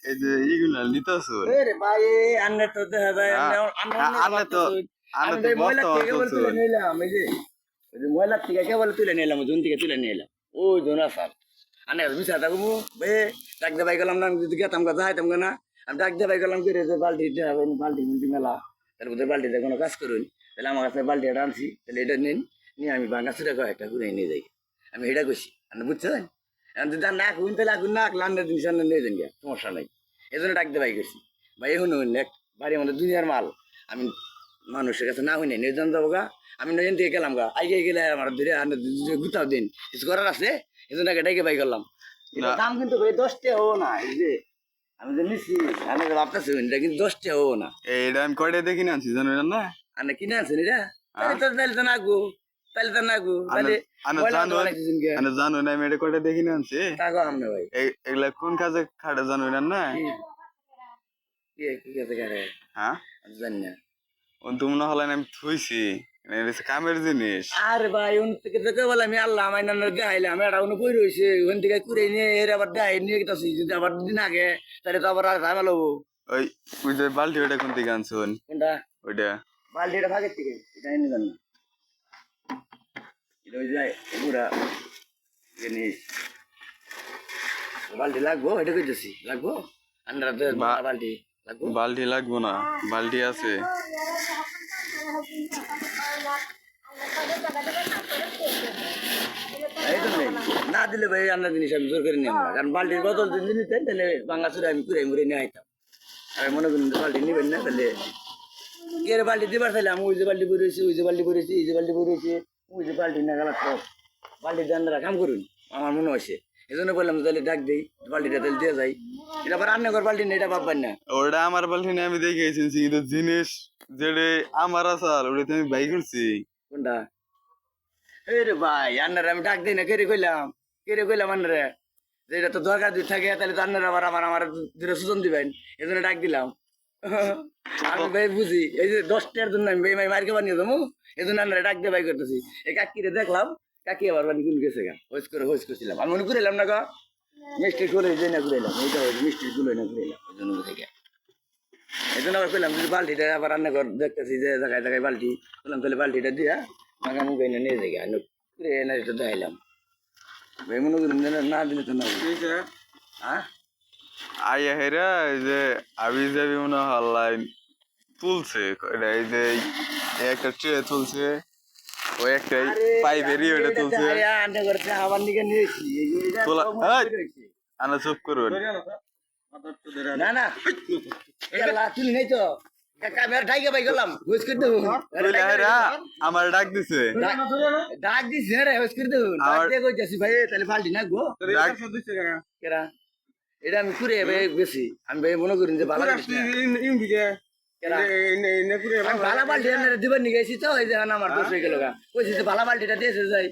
এই যে এইগুলা নিতাছো রে ভাই আন্নে তো দেখা যায় আনলে তো আমি ভাই ময়লা থেকে বলে তুলে নিলাম এই যে ওই যে ময়লা থেকে কেবল তুলে নিলাম জুন থেকে তুলে নিলাম ওই জোনা স্যার আনে মিশা থাকবো বে ডাক দে ভাই গেলাম না যদি গেতাম গা যাইতাম না আমি ডাক দে ভাই গেলাম করে যে বালতি দেবেন বালতি মুলতি মেলা তার মধ্যে বালতিতে কোনো কাজ করুন তাহলে আমার কাছে বালতি এটা আনছি তাহলে এটা নিন নিয়ে আমি ভাঙা চুরে কয়েকটা ঘুরে নিয়ে যাই আমি এটা করছি আপনি বুঝছেন যদি না আগুন তাহলে আগুন না আঁকলে আন্ডার জিনিস আন্ডার নিয়ে যান গিয়া সমস্যা নাই এই জন্য ডাকতে ভাই গেছি ভাই এখন এক বাড়ির মধ্যে দুনিয়ার মাল আমি মানুষের কাছে না হই নাই নির্জন যাবো গা আমি নজন থেকে গেলাম গা আগে গেলে আমার ধরে গুতাও দিন কিছু করার আছে এই জন্য ডাইকে ভাই করলাম দাম কিন্তু ভাই 10 টাকা হবো না এই যে আমি যে নিচ্ছি আমি ভাবতেছি এটা কিন্তু 10 টাকা হবো না এইটা আমি কয়টা দেখি না আনছি জানো না আপনি কিনে আনছেন এটা তাহলে তো নাগু তাহলে তো নাগু তাহলে জানো না আমি এটা কয়টা দেখি না আনছি টাকা আমনে ভাই এগুলা কোন কাজে খাটে জানো না কি কাজে খাটে হ্যাঁ জানি না তুমি না হলে আমি থুইছি কামের জিনিস আরে ভাই ওন থেকে দেখে বলে আমি আল্লাহ আমার নানার দেখাইলাম এটা কোনো বই রয়েছে ওখান থেকে কুড়ে নিয়ে এর আবার দেখাই নিয়ে গেছি যদি আবার দুদিন আগে তাহলে তো আবার ঝামেলা হবো ওই যে বালতি ওটা কোন থেকে আনছুন কোনটা ওইটা বালতিটা ভাগের থেকে এটা এনে জানি এটা ওই যায় পুরা জিনিস বালতি লাগবো এটা কইতেছি লাগবো আন্ডার বালতি লাগবো বালতি লাগবো না বালতি আছে না দিলে ভাই আন্ডার জিনিস আমি জোর করে নিয়ে কারণ বালতির বদল যদি নিতেন তাহলে ভাঙা চুরে আমি কুড়ে মুড়ে নিয়ে আইতাম আমি মনে করি বালতি নিবেন না তাহলে কে বালতি দিবার চাইলে আমি ওই যে বালতি বেরিয়েছি ওই যে বালতি বেরিয়েছি এই যে বালতি বেরিয়েছি ওই যে বালতি না গেলা সব বালতি দিয়ে কাম করুন আমার মনে হয়েছে এই জন্য বললাম তাহলে ডাক দিই বালতিটা তাহলে দিয়ে যাই এটা আবার রান্না কর বালতি না এটা ভাববেন না ওটা আমার বালতি না আমি দেখেছি কিন্তু জিনিস যেটা আমার আসাল ওটা আমি বাই করছি কোনটা রে ভাই আন্নারে আমি ডাক দিই না কেড়ে কইলাম আন্নারে যে এটা তো দরকার যদি থাকে তাহলে তো আন্নারে আবার আমার দুটো সুজন দিবেন এই জন্য ডাক দিলাম আমি ভাই বুঝি এই যে 10 টাকার জন্য আমি ভাই মার্কে বানিয়ে দেবো এই জন্য আন্নারে ডাক দিয়ে ভাই করতেছি এই কাকিরে দেখলাম কাকি আবার বানি কোন গেছে গা হোস করছিলাম আমি মনে করিলাম না গা মিষ্টির গুলো যে না ঘুরাইলাম এইটা মিষ্টির গুলো না ঘুরাইলাম ওই জন্য থেকে এই জন্য আবার কইলাম যদি বালতিটা আবার রান্না কর দেখতেছি যে জায়গায় জায়গায় বালতি বললাম তাহলে বালতিটা দিয়া মাখা মুখে এনে নিয়ে যাই না এটা দেখাইলাম ভাই মনে করি না দিলে তো না হ্যাঁ আইয়া হেরা এই যে আবি যাবি মনে হল্লাই তুলছে এই যে একটা ট্রে তুলছে ওই একটা পাইপেরই ওটা তুলছে আবার দিকে নিয়েছি আনা চুপ করুন না না তুলি নেই তো আমার ডাক দিছে ডাক দিছে রে হোস করে দেবো ভাই তাহলে পাল্টি না গো কেরা এটা আমি ঘুরে বেশি আমি ভাই মনে করি যে ভালো ভালা বাল্টি দিবার নিয়ে গেছি তো এই যে আমার দোষ হয়ে গেল কইছি যে ভালা বাল্টিটা দিয়েছে যাই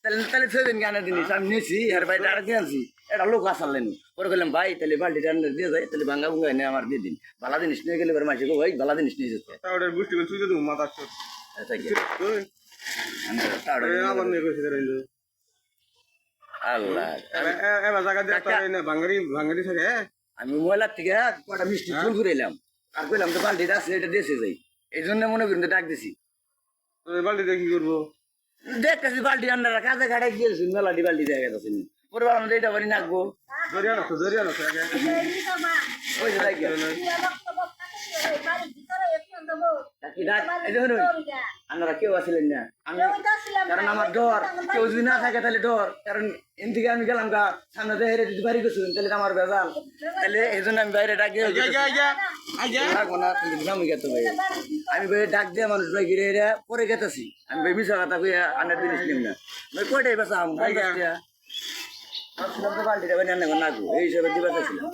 তাহলে তাহলে ছয় দিন গানের জিনিস আমি নিয়েছি আর ভাই টাকা দিয়ে আনছি এটা লোক আসালেন পরে বললাম ভাই তাহলে বাল্টিটা দিয়ে যায় তাহলে ভাঙ্গা ভুঙ্গা এনে আমার দিয়ে দিন ভালা জিনিস নিয়ে গেলে মাসে গো ভাই ভালা জিনিস নিয়ে যেতে আমি ময়লার থেকে কটা মিষ্টি ফুল ঘুরাইলাম আর কইলাম তো বাল্টিটা আছে এটা দেশে যাই এই জন্য মনে করি ডাক দিছি বাল্টিটা কি করবো দেখতেছি বাল্টি আন্ডারা কাজে ঘাটে গিয়েছি মেলাটি বাল্টি দেখা গেছে পরে ভাবলাম এটা বাড়ি নাকবো ওই যে আপনারা কেউ আসলেন না আমি কারণ আমার ডর কেউ যদি না থাকে তাহলে ডর কারণ এন থেকে আমি গেলাম গা সামনে হেরে যদি বাড়ি করছিলেন তাহলে আমার বেজাল তাহলে এই জন্য আমি বাইরে ডাক দিয়ে থাকবো না তুমি গেতো ভাই আমি ভাই ডাক দিয়ে মানুষ ভাই ঘিরে হেরে পরে গেতেছি আমি ভাই মিশা কথা কইয়া আন্ডার জিনিস নিম না ভাই কয়টাই বেসা বাল্টিটা বানিয়ে আন্না নাকবো এই হিসাবে দিবা চাইছিলাম